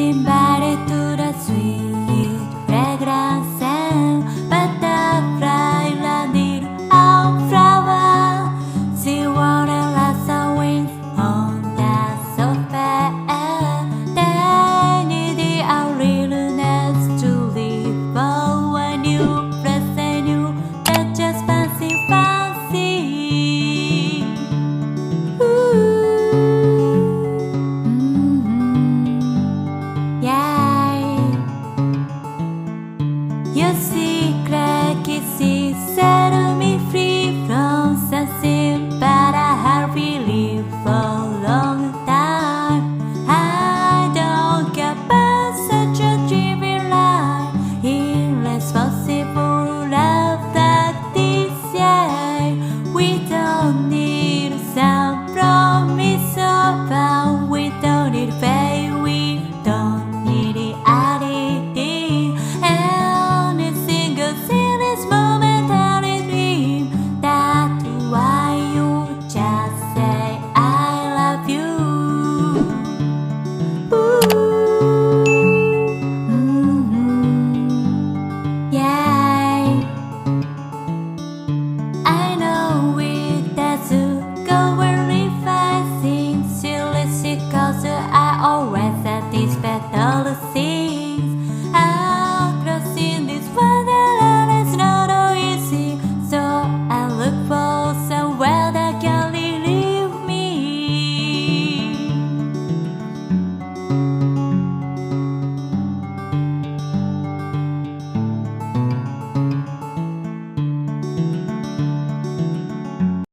invited to the sweet fragrance and butterfly landing on flower. She wanted lots of wings on the sofa. They needed a little nest to live for when you press and you that just fancy. Your secret kisses set me free from something, but I have believed for a long time. I don't care about such a dreamy life, irresponsible love like this. Yeah, we don't need some promise of vow. We don't need faith. We don't need reality. I always said it's better to see